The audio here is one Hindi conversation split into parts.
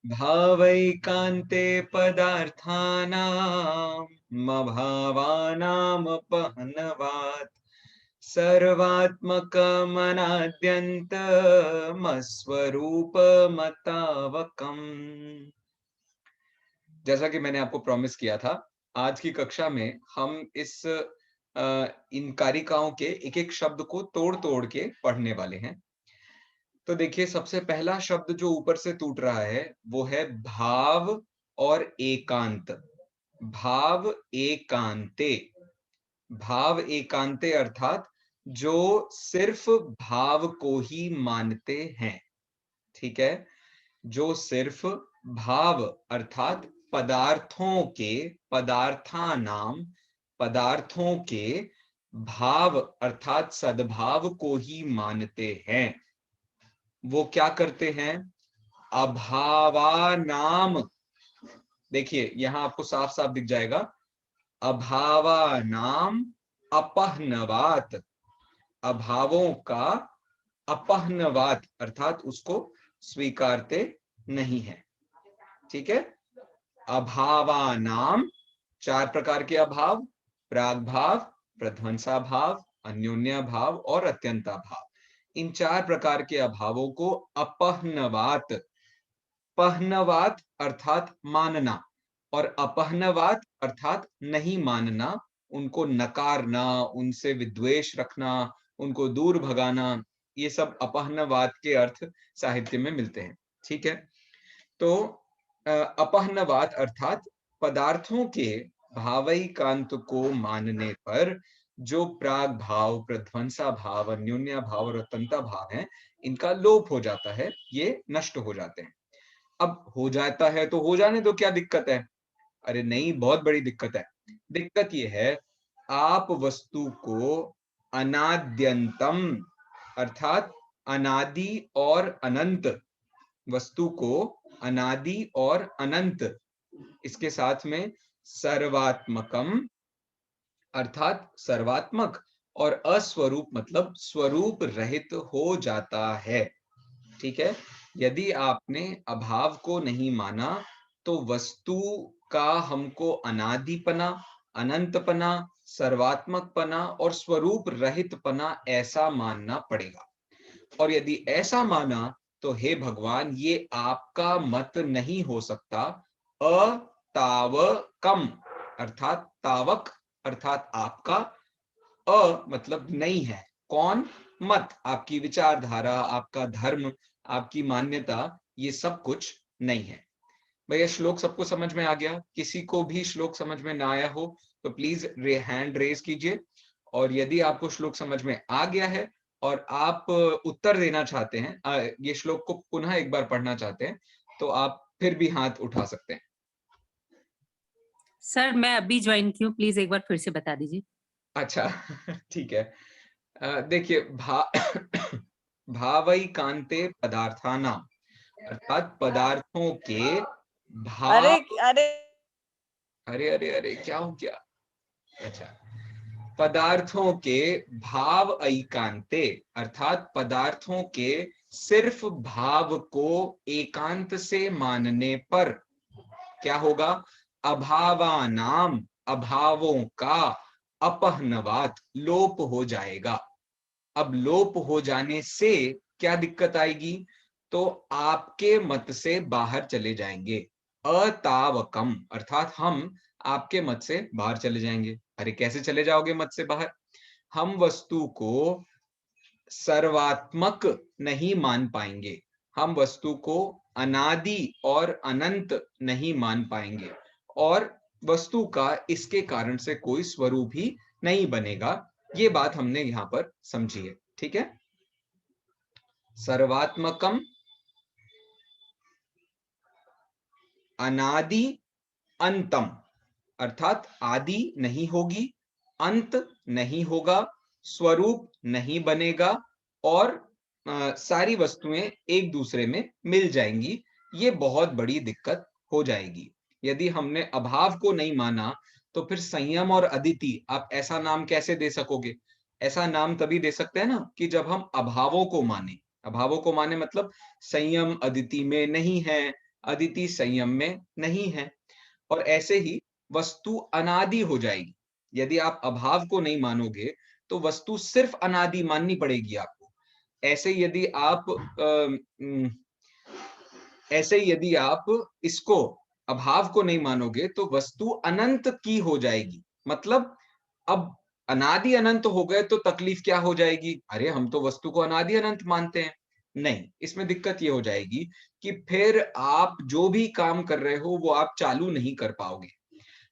भावैकान्ते पदार्थानाम् अभावानामपहनवात् सर्वात्मकमनाद्यन्तमस्वरूपमतावकम्। जैसा कि मैंने आपको प्रॉमिस किया था, आज की कक्षा में हम इन कारिकाओं के एक-एक शब्द को तोड़-तोड़ के पढ़ने वाले हैं। तो देखिए, सबसे पहला शब्द जो ऊपर से टूट रहा है, वो है भाव और एकांत। भाव एकांते। भाव एकांते अर्थात जो सिर्फ भाव को ही मानते हैं, ठीक है? जो सिर्फ भाव अर्थात पदार्थों के भाव अर्थात सद्भाव को ही मानते हैं, वो क्या करते हैं? अभावानाम। देखिए, यहां आपको साफ साफ दिख जाएगा, अभावानाम अपहनवात। अभावों का अपहनवात अर्थात उसको स्वीकारते नहीं है, ठीक है? अभावानाम, चार प्रकार के अभाव, प्राग भाव, प्रध्वंसा भाव, अन्योन्या भाव और अत्यंता भाव। इन चार प्रकार के अभावों को अपहनवात, पहनवात अर्थात मानना और अपहनवात अर्थात नहीं मानना, उनको नकारना, उनसे विद्वेष रखना, उनको दूर भगाना, ये सब अपहनवात के अर्थ साहित्य में मिलते हैं, ठीक है? तो अपहनवात अर्थात पदार्थों के भावैकांत को मानने पर जो प्राग भाव, प्रध्वंसा भाव, अन्योन्या भाव और अत्यंता भाव हैं, इनका लोप हो जाता है, ये नष्ट हो जाते हैं। अब हो जाता है तो हो जाने दो, क्या दिक्कत है? अरे नहीं, बहुत बड़ी दिक्कत है। दिक्कत ये है, आप वस्तु को अनाद्यंतम अर्थात अनादि और अनंत, वस्तु को अनादि और अनंत, इसके साथ में सर्वात्मकम अर्थात सर्वात्मक और अस्वरूप मतलब स्वरूप रहित हो जाता है, ठीक है? यदि आपने अभाव को नहीं माना तो वस्तु का हमको अनादिपना, अनंतपना, सर्वात्मकपना और स्वरूप रहितपना ऐसा मानना पड़ेगा। और यदि ऐसा माना तो हे भगवान, ये आपका मत नहीं हो सकता। अतावकम अर्थात तावक अर्थात आपका, मतलब नहीं है। कौन? मत, आपकी विचारधारा, आपका धर्म, आपकी मान्यता, ये सब कुछ नहीं है। भैया, श्लोक सबको समझ में आ गया? किसी को भी श्लोक समझ में ना आया हो तो प्लीज हैंड रेज कीजिए। और यदि आपको श्लोक समझ में आ गया है और आप उत्तर देना चाहते हैं, ये श्लोक को पुनः एक बार पढ़ना चाहते हैं, तो आप फिर भी हाथ उठा सकते हैं। सर मैं अभी ज्वाइन की हूँ, प्लीज एक बार फिर से बता दीजिए। अच्छा ठीक है। देखिए, भावैकांते पदार्थानाम अर्थात पदार्थों के अरे भाव। अरे अरे अरे अरे, क्या हो गया? अच्छा, पदार्थों के भाव ऐकांते अर्थात पदार्थों के सिर्फ भाव को एकांत से मानने पर क्या होगा? अभावानाम अभावों का अपहनवात लोप हो जाएगा। अब लोप हो जाने से क्या दिक्कत आएगी? तो आपके मत से बाहर चले जाएंगे। अतावकम अर्थात हम आपके मत से बाहर चले जाएंगे। अरे कैसे चले जाओगे मत से बाहर? हम वस्तु को सर्वात्मक नहीं मान पाएंगे, हम वस्तु को अनादि और अनंत नहीं मान पाएंगे, और वस्तु का इसके कारण से कोई स्वरूप ही नहीं बनेगा। ये बात हमने यहां पर समझी है, ठीक है? सर्वात्मकम अनादि अंतम अर्थात आदि नहीं होगी, अंत नहीं होगा, स्वरूप नहीं बनेगा, और सारी वस्तुएं एक दूसरे में मिल जाएंगी। ये बहुत बड़ी दिक्कत हो जाएगी। यदि हमने अभाव को नहीं माना तो फिर संयम और अदिति आप ऐसा नाम कैसे दे सकोगे? ऐसा नाम तभी दे सकते हैं ना कि जब हम अभावों को माने। अभावों को माने मतलब संयम अदिति में नहीं है, अदिति संयम में नहीं है। और ऐसे ही वस्तु अनादि हो जाएगी। यदि आप अभाव को नहीं मानोगे तो वस्तु सिर्फ अनादि माननी पड़ेगी आपको। ऐसे यदि आप ऐसे यदि आप इसको अभाव को नहीं मानोगे तो वस्तु अनंत की हो जाएगी। मतलब अब अनादि अनंत हो गए तो तकलीफ क्या हो जाएगी? अरे हम तो वस्तु को अनादि अनंत मानते हैं। नहीं, इसमें दिक्कत ये हो जाएगी कि फिर आप जो भी काम कर रहे हो वो आप चालू नहीं कर पाओगे।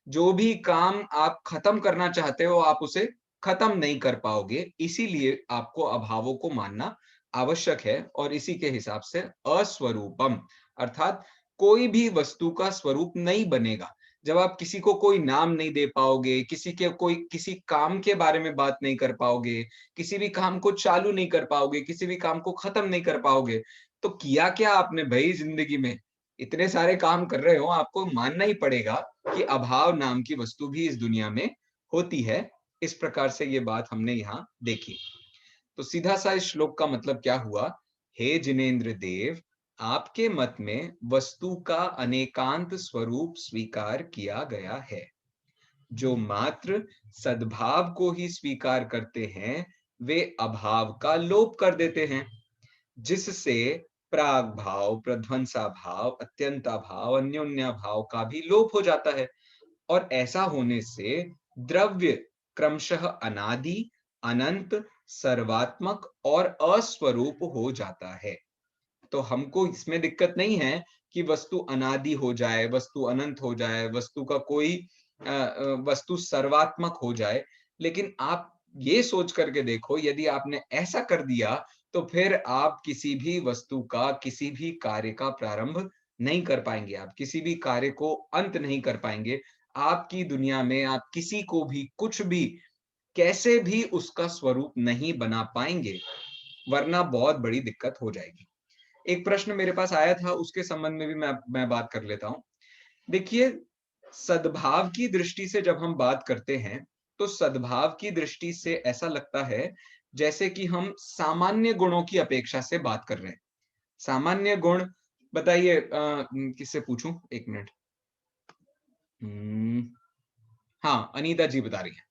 जो भी काम आप खत्म करना चाहते हो आप उसे खत्म नहीं कर पाओगे। इसीलिए आपको अभावों को मानना आवश्यक है। और इसी के हिसाब से अस्वरूपम अर्थात कोई भी वस्तु का स्वरूप नहीं बनेगा। जब आप किसी को कोई नाम नहीं दे पाओगे, किसी काम के बारे में बात नहीं कर पाओगे, किसी भी काम को चालू नहीं कर पाओगे, किसी भी काम को खत्म नहीं कर पाओगे, तो किया क्या आपने भाई जिंदगी में? इतने सारे काम कर रहे हो, आपको मानना ही पड़ेगा कि अभाव नाम की वस्तु भी इस दुनिया में होती है। इस प्रकार से ये बात हमने यहाँ देखी। तो सीधा सा इस श्लोक का मतलब क्या हुआ? हे जिनेन्द्र देव, आपके मत में वस्तु का अनेकांत स्वरूप स्वीकार किया गया है। जो मात्र सद्भाव को ही स्वीकार करते हैं वे अभाव का लोप कर देते हैं, जिससे प्राग भाव, प्रध्वंसा भाव, अत्यंता भाव, अन्योन्या भाव का भी लोप हो जाता है। और ऐसा होने से द्रव्य क्रमशः अनादि, अनंत, सर्वात्मक और अस्वरूप हो जाता है। तो हमको इसमें दिक्कत नहीं है कि वस्तु अनादि हो जाए, वस्तु अनंत हो जाए, वस्तु का कोई वस्तु सर्वात्मक हो जाए। लेकिन आप ये सोच करके देखो, यदि आपने ऐसा कर दिया तो फिर आप किसी भी वस्तु का, किसी भी कार्य का प्रारंभ नहीं कर पाएंगे। आप किसी भी कार्य को अंत नहीं कर पाएंगे। आपकी दुनिया में आप किसी को भी कुछ भी कैसे भी उसका स्वरूप नहीं बना पाएंगे, वरना बहुत बड़ी दिक्कत हो जाएगी। एक प्रश्न मेरे पास आया था, उसके संबंध में भी मैं बात कर लेता हूं। देखिए, सद्भाव की दृष्टि से जब हम बात करते हैं तो सद्भाव की दृष्टि से ऐसा लगता है जैसे कि हम सामान्य गुणों की अपेक्षा से बात कर रहे हैं। सामान्य गुण बताइए, किससे पूछूं? एक मिनट। हाँ, अनीता जी बता रही है।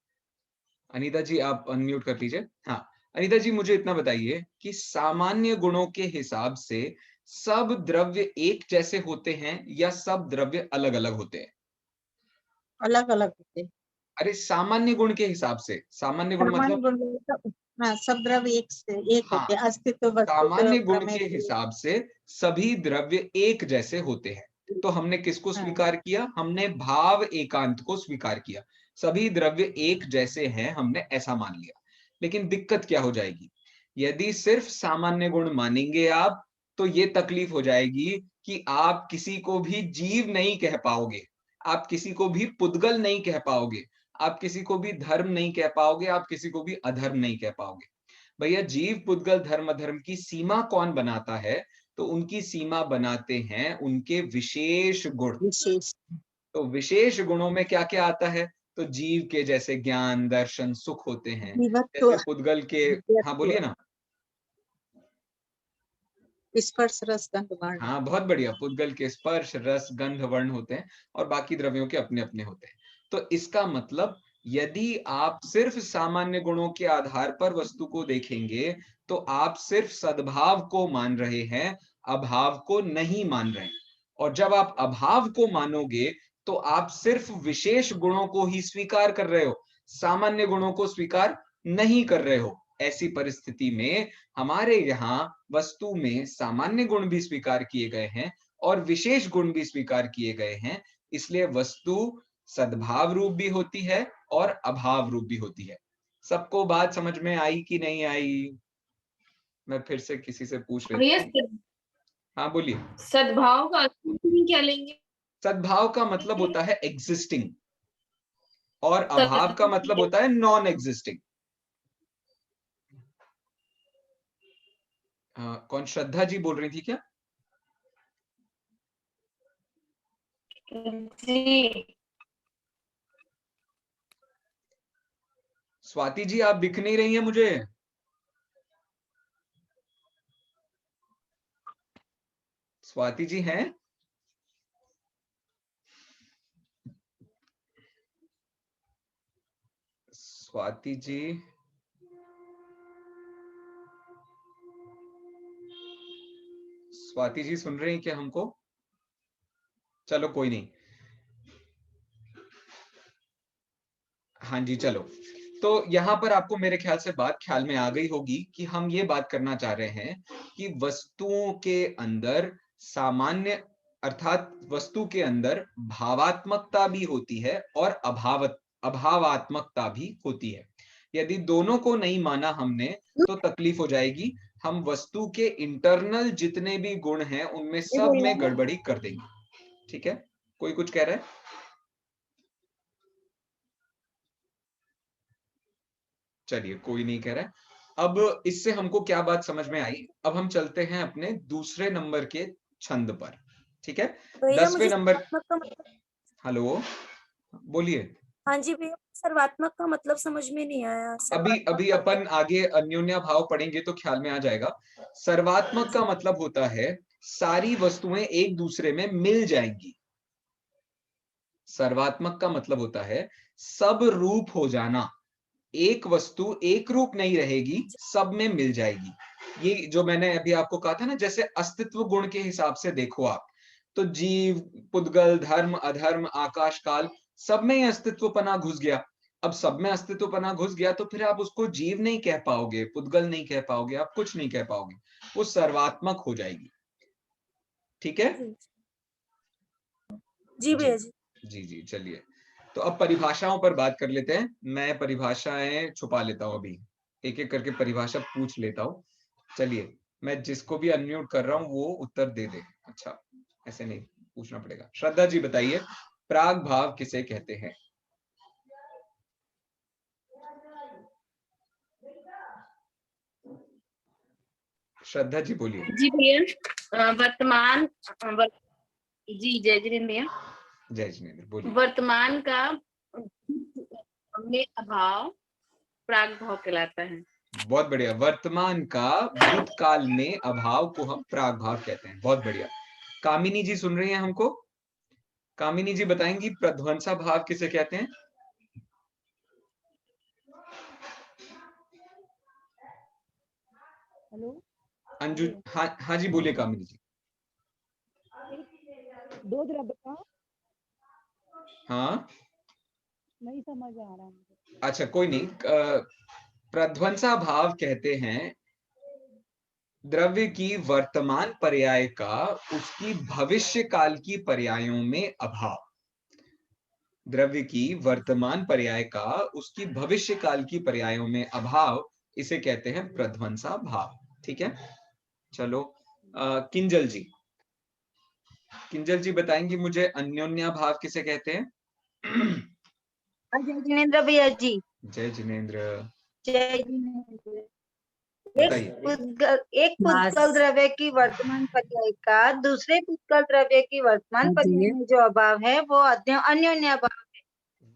अनीता जी आप अनम्यूट कर लीजिए। हाँ, अनीता जी मुझे इतना बताइए कि सामान्य गुणों के हिसाब से सब द्रव्य एक जैसे होते हैं या सब द्रव्य अलग अलग होते हैं? अलग अलग होते हैं। अरे सामान्य गुण के हिसाब से, सामान्य गुण सामान्य मतलब, गुण हाँ, सब द्रव्य एक हाँ, होते हैं, अस्तित्व वस्तु सामान्य गुण प्रमेय के हिसाब से सभी द्रव्य एक जैसे होते हैं। तो हमने किसको हाँ, स्वीकार किया? हमने भाव एकांत को स्वीकार किया। सभी द्रव्य एक जैसे हैं, हमने ऐसा मान लिया। लेकिन दिक्कत क्या हो जाएगी? यदि सिर्फ सामान्य गुण मानेंगे आप तो ये तकलीफ हो जाएगी कि आप किसी को भी जीव नहीं कह पाओगे, आप किसी को भी पुद्गल नहीं कह पाओगे, आप किसी को भी धर्म नहीं कह पाओगे, आप किसी को भी अधर्म नहीं कह पाओगे। भैया, जीव पुद्गल धर्म अधर्म की सीमा कौन बनाता है? तो उनकी सीमा बनाते हैं उनके विशेष गुण। विशेष तो विशेष गुणों में क्या क्या आता है? तो जीव के जैसे ज्ञान, दर्शन, सुख होते हैं। जीवत्व, जैसे पुद्गल के, हाँ बोलिए ना। स्पर्श रस गंध वर्ण। हाँ, बहुत बढ़िया। पुद्गल के स्पर्श, रस, गंध, वर्ण होते हैं और बाकी द्रव्यों के अपने अपने होते हैं। तो इसका मतलब यदि आप सिर्फ सामान्य गुणों के आधार पर वस्तु को देखेंगे तो आप सिर्फ सद्भाव को मान रहे हैं, अभाव को नहीं मान रहे। और जब आप अभाव को मानोगे तो आप सिर्फ विशेष गुणों को ही स्वीकार कर रहे हो, सामान्य गुणों को स्वीकार नहीं कर रहे हो। ऐसी परिस्थिति में हमारे यहाँ वस्तु में सामान्य गुण भी स्वीकार किए गए हैं और विशेष गुण भी स्वीकार किए गए हैं। इसलिए वस्तु सद्भाव रूप भी होती है और अभाव रूप भी होती है। सबको बात समझ में आई कि नहीं आई? मैं फिर से किसी से पूछ लेता हूँ। हाँ बोलिए। सद्भाव का अर्थ क्या लेंगे? सद्भाव का मतलब होता है एग्जिस्टिंग और अभाव का मतलब होता है नॉन एग्जिस्टिंग। कौन? श्रद्धा जी बोल रही थी क्या? जी। स्वाति जी आप दिख नहीं रही हैं मुझे। स्वाति जी हैं? स्वाति जी, स्वाति जी सुन रहे हैं क्या हमको? चलो कोई नहीं, हाँ जी चलो। तो यहाँ पर आपको मेरे ख्याल से बात ख्याल में आ गई होगी कि हम ये बात करना चाह रहे हैं कि वस्तुओं के अंदर सामान्य अर्थात वस्तु के अंदर भावात्मकता भी होती है और अभावात्मकता भी होती है। यदि दोनों को नहीं माना हमने तो तकलीफ हो जाएगी। हम वस्तु के इंटरनल जितने भी गुण हैं उनमें सब में गड़बड़ी कर देंगे। ठीक है, कोई कुछ कह रहा है? चलिए कोई नहीं कह रहा है। अब इससे हमको क्या बात समझ में आई, अब हम चलते हैं अपने दूसरे नंबर के छंद पर। ठीक है, 10वें नंबर। हेलो, बोलिए। हाँ जी भैया, सर्वात्मक का मतलब समझ में नहीं आया। अभी अपन आगे अन्योन्या भाव पढ़ेंगे तो ख्याल में आ जाएगा। सर्वात्मक का मतलब होता है सारी वस्तुएं एक दूसरे में मिल जाएंगी। सर्वात्मक का मतलब होता है सब रूप हो जाना, एक वस्तु एक रूप नहीं रहेगी, सब में मिल जाएगी। ये जो मैंने अभी आपको कहा था ना, जैसे अस्तित्व गुण के हिसाब से देखो आप, तो जीव, पुद्गल, धर्म, अधर्म, आकाश, काल, सब में अस्तित्वपना घुस गया। अब सब में अस्तित्वपना घुस गया तो फिर आप उसको जीव नहीं कह पाओगे, पुद्गल नहीं कह पाओगे, आप कुछ नहीं कह पाओगे, वो सर्वात्मक हो जाएगी। ठीक है जी भैया जी। जी जी, चलिए तो अब परिभाषाओं पर बात कर लेते हैं। मैं परिभाषाएं छुपा लेता हूं, अभी एक एक करके परिभाषा पूछ लेता हूं। चलिए, मैं जिसको भी अनम्यूट कर रहा हूं वो उत्तर दे दे। अच्छा, ऐसे नहीं पूछना पड़ेगा। श्रद्धा जी बताइए, प्राग भाव किसे कहते हैं? श्रद्धा जी बोलिए। जी भैया, वर्तमान जी जय जिनेन्द्र भैया। जय जिनेन्द्र, बोलिए। वर्तमान का में अभाव प्राग भाव कहलाता है। बहुत बढ़िया। वर्तमान का भूतकाल में अभाव को हम प्राग भाव कहते हैं। बहुत बढ़िया। कामिनी जी सुन रही हैं हमको? कामिनी जी बताएंगी प्रध्वंसा भाव किसे कहते हैं? हेलो अंजू, हाँ हाँ जी बोलिए कामिनी जी। दो द्रव्य का हाँ नहीं समझ आ रहा मुझे। अच्छा कोई नहीं। प्रध्वंसा भाव कहते हैं द्रव्य की वर्तमान पर्याय का उसकी भविष्य काल की पर्यायों में अभाव। द्रव्य की वर्तमान पर्याय का उसकी भविष्य काल की पर्यायों में अभाव, इसे कहते हैं प्रध्वंसा भाव। ठीक है, चलो किंजल जी, किंजल जी बताएंगी मुझे अन्योन्या भाव किसे कहते हैं? जय जिनेन्द्र भैया जी। जय जिनेन्द्र, जय जिनेन्द्र। बताइए। एक पुद्गल द्रव्य की वर्तमान पर्याय का दूसरे पुद्गल द्रव्य की वर्तमान पर्याय में जो अभाव है वो अन्योन्या भाव है।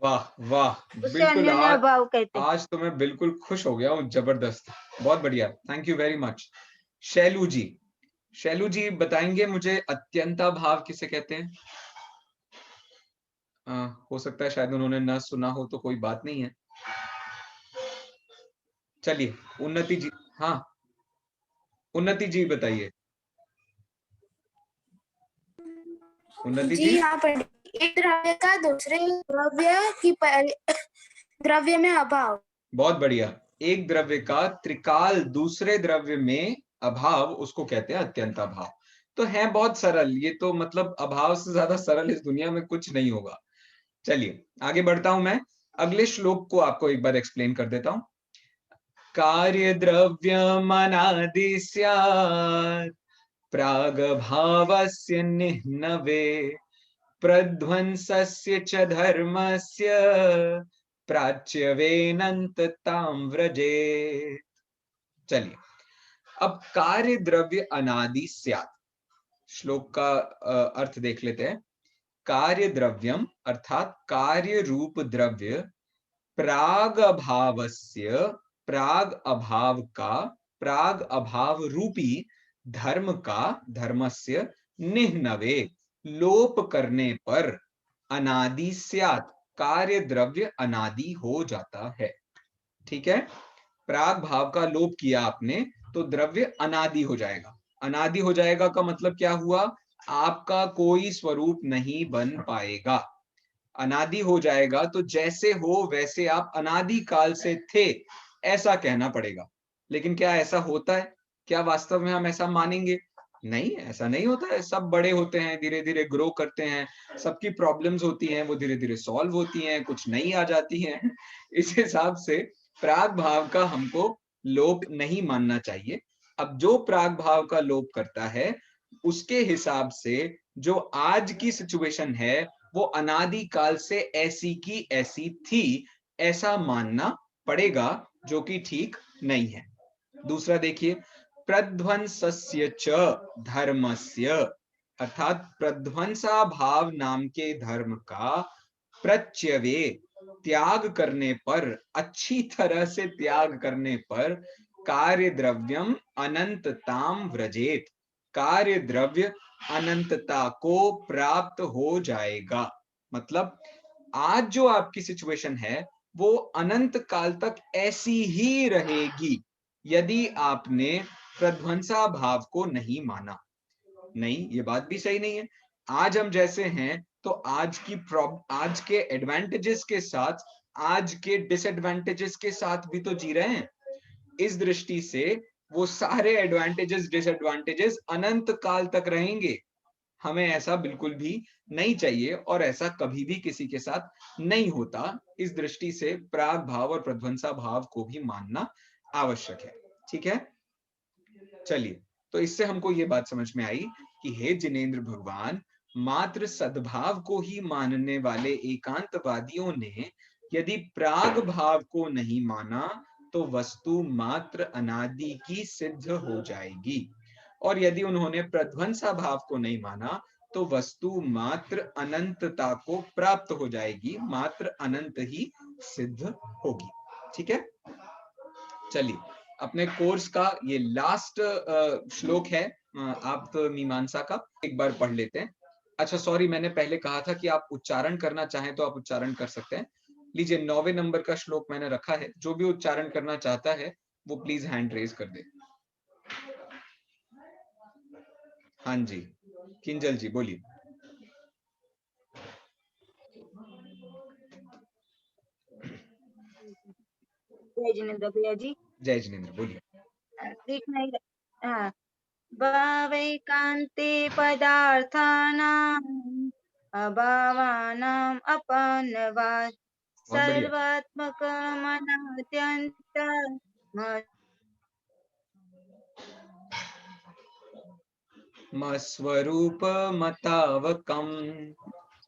वाह वाह, उसे बिल्कुल। अन्योन्या भाव कहते हैं। आज तो मैं बिल्कुल खुश हो गया हूँ, जबरदस्त, बहुत बढ़िया, thank you very much. Shailu ji, Shailu ji बताएंगे मुझे अत्यंता भाव किसे कहते हैं? हो सकता है शायद उन्होंने न सुना हो, तो कोई बात नहीं है। चलिए उन्नति जी, हाँ उन्नति जी बताइए। उन्नति जी, यहाँ पर एक द्रव्य का दूसरे द्रव्य में अभाव। बहुत बढ़िया। एक द्रव्य का त्रिकाल दूसरे द्रव्य में अभाव, उसको कहते हैं अत्यंता भाव। तो है बहुत सरल ये तो, मतलब अभाव से ज्यादा सरल इस दुनिया में कुछ नहीं होगा। चलिए आगे बढ़ता हूं मैं, अगले श्लोक को आपको एक बार एक्सप्लेन कर देता हूं। कार्य द्रव्यमनादि स्यात् प्राग भावस्य निह्नवे प्रध्वंसस्य च धर्मस्य प्राच्यवेनन्ततां व्रजेत्। चलिए, अब कार्य द्रव्य अनादि स्यात्, श्लोक का अर्थ देख लेते हैं। कार्य द्रव्यम अर्थात कार्य रूप द्रव्य प्राग अभावस्य, प्राग अभाव का, प्राग अभाव रूपी धर्म का, धर्मस्य निह्नवे लोप करने पर अनादि स्यात् कार्य द्रव्य अनादि हो जाता है। ठीक है, प्राग भाव का लोप किया आपने तो द्रव्य अनादि हो जाएगा। अनादि हो जाएगा का मतलब क्या हुआ, आपका कोई स्वरूप नहीं बन पाएगा। अनादि हो जाएगा तो जैसे हो वैसे आप अनादि काल से थे ऐसा कहना पड़ेगा। लेकिन क्या ऐसा होता है? क्या वास्तव में हम ऐसा मानेंगे? नहीं, ऐसा नहीं होता है। सब बड़े होते हैं, धीरे धीरे ग्रो करते हैं, सबकी प्रॉब्लम्स होती हैं, वो धीरे धीरे सॉल्व होती हैं, कुछ नई आ जाती हैं। इस हिसाब से प्राग भाव का हमको लोप नहीं मानना चाहिए। अब जो प्राग भाव का लोप करता है उसके हिसाब से जो आज की सिचुएशन है वो अनादि काल से ऐसी की ऐसी थी ऐसा मानना पड़ेगा, जो कि ठीक नहीं है। दूसरा देखिए, प्रध्वंसस्य च धर्मस्य, अर्थात प्रध्वंसा भाव नाम के धर्म का प्रत्यवे, त्याग करने पर, अच्छी तरह से त्याग करने पर, कार्य द्रव्यम अनंतताम व्रजेत, कार्य द्रव्य अनंतता को प्राप्त हो जाएगा। मतलब आज जो आपकी सिचुएशन है वो अनंत काल तक ऐसी ही रहेगी यदि आपने प्रध्वंसा भाव को नहीं माना। नहीं, ये बात भी सही नहीं है। आज हम जैसे हैं तो आज के एडवांटेजेस के साथ आज के डिसएडवांटेजेस के साथ भी तो जी रहे हैं। इस दृष्टि से वो सारे एडवांटेजेस डिसएडवांटेजेस अनंत काल तक रहेंगे। हमें ऐसा बिल्कुल भी नहीं चाहिए और ऐसा कभी भी किसी के साथ नहीं होता। इस दृष्टि से प्राग भाव और प्रध्वंसा भाव को भी मानना आवश्यक है। ठीक है, चलिए, तो इससे हमको ये बात समझ में आई कि हे जिनेंद्र भगवान, मात्र सद्भाव को ही मानने वाले एकांतवादियों ने यदि प्राग भाव को नहीं माना तो वस्तु मात्र अनादि की सिद्ध हो जाएगी, और यदि उन्होंने प्रध्वंसा भाव को नहीं माना तो वस्तु मात्र अनंतता को प्राप्त हो जाएगी, मात्र अनंत ही सिद्ध होगी। ठीक है, चलिए, अपने कोर्स का ये लास्ट श्लोक है आप मीमांसा का, एक बार पढ़ लेते हैं। अच्छा सॉरी, मैंने पहले कहा था कि आप उच्चारण करना चाहें तो आप उच्चारण कर सकते हैं। लीजिए, 9वें नंबर का श्लोक मैंने रखा है, जो भी उच्चारण करना चाहता है वो प्लीज हैंड रेज कर दे। हाँ जी, किंजल जी बोलिए। जय जिनेन्द्र भैया जी। जय जिनेन्द्र, बोलिए। दिख नहीं रहा। हाँ, भावैकान्ते पदार्थानाम् अभावानाम् अपन्नवात् बहुत बढ़िया। सर्वात्मकमनाद्यन्त स्वरूपमतावकम्।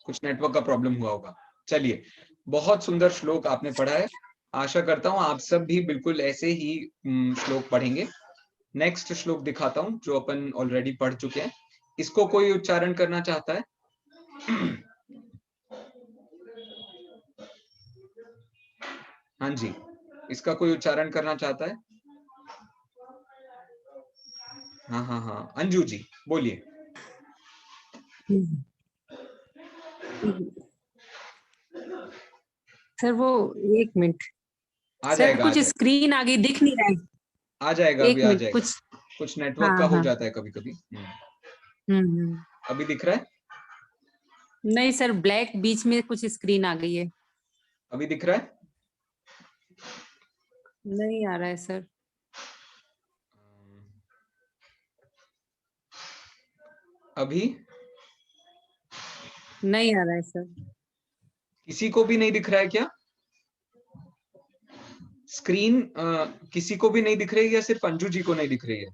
कुछ नेटवर्क का प्रॉब्लम हुआ होगा। चलिए, बहुत सुंदर श्लोक आपने पढ़ा है। आशा करता हूं आप सब भी बिल्कुल ऐसे ही श्लोक पढ़ेंगे। नेक्स्ट श्लोक दिखाता हूं जो अपन ऑलरेडी पढ़ चुके हैं। इसको कोई उच्चारण करना चाहता है? हाँ जी, इसका कोई उच्चारण करना चाहता है? हाँ हाँ हाँ, अंजू जी बोलिए। सर वो 1 मिनट आ सर, जाएगा, कुछ स्क्रीन आगे दिख नहीं रहा है। आ जाएगा, अभी 1 आ मिनट जाएगा। कुछ नेटवर्क का हो जाता है कभी कभी। अभी दिख रहा है? नहीं सर, ब्लैक बीच में कुछ स्क्रीन आ गई है। अभी दिख रहा है? नहीं आ रहा है सर। अभी नहीं आ रहा है सर। किसी को भी नहीं दिख रहा है क्या स्क्रीन? किसी को भी नहीं दिख रही है या सिर्फ अंजू जी को नहीं दिख रही है?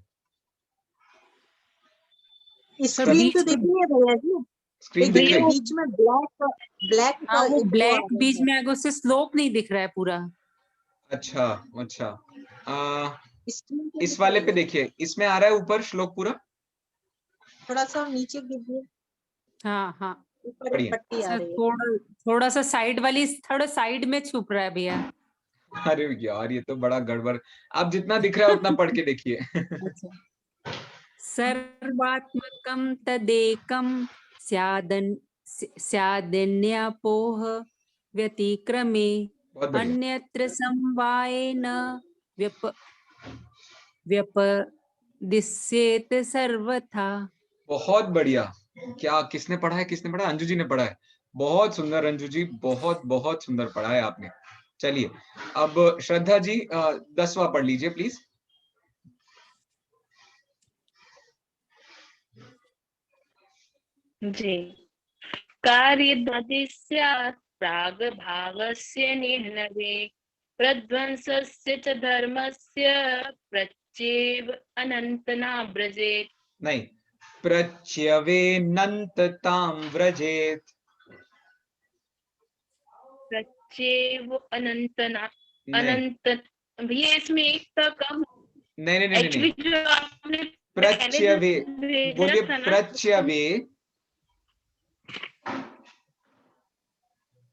स्क्रीन तो दिख रही है भैया जी, स्क्रीन दिख रही है? बीच में ब्लैक हाँ, वो एक ब्लैक वो बीच में आगे उससे स्लोप नहीं दिख रहा है पूरा। अच्छा अच्छा, स्क्रीन तो इस दिख वाले रही पे है। देखिए, इसमें आ रहा है ऊपर श्लोक पूरा। थोड़ा सा नीचे गिरिए, हाँ हाँ ऊपर एक बढ़िया। पट्टी आ सर, रही है। थोड़ा सा साइड वाली, थोड़ा साइड में छुप रहा है भैया। अरे यार, ये तो बड़ा गड़बड़। आप जितना दिख रहा है उतना पढ़ के देखिए। अच्छा, सर्वात्मकं तदेकं स्यादन्यापोह व्यतिक्रमे बहुत बढ़िया। अन्यत्र समवायेन व्यपदिश्येत सर्वथा। बहुत बढ़िया। क्या किसने पढ़ा है, किसने पढ़ा है? अंजू जी ने पढ़ा है। बहुत सुंदर अंजू जी, बहुत बहुत सुंदर पढ़ा है आपने। चलिए अब श्रद्धा जी 10वां पढ़ लीजिए प्लीज। जी। कार्यद्वति स्यात् प्रागभावस्य निह्नवे प्रध्वंसस्य च धर्मस्य प्रत्येव अनन्तना व्रजेत्। नहीं, प्रच्यवेनन्ततां व्रजेत। प्रत्येव अनंतना नहीं अनंत। भैया इसमें एक तो कम। नहीं नहीं नहीं, एक्चुअली नहीं। जो आपने पहले जो प्रच्यवे, भेजा बोलिए था ना, प्रच्यवे,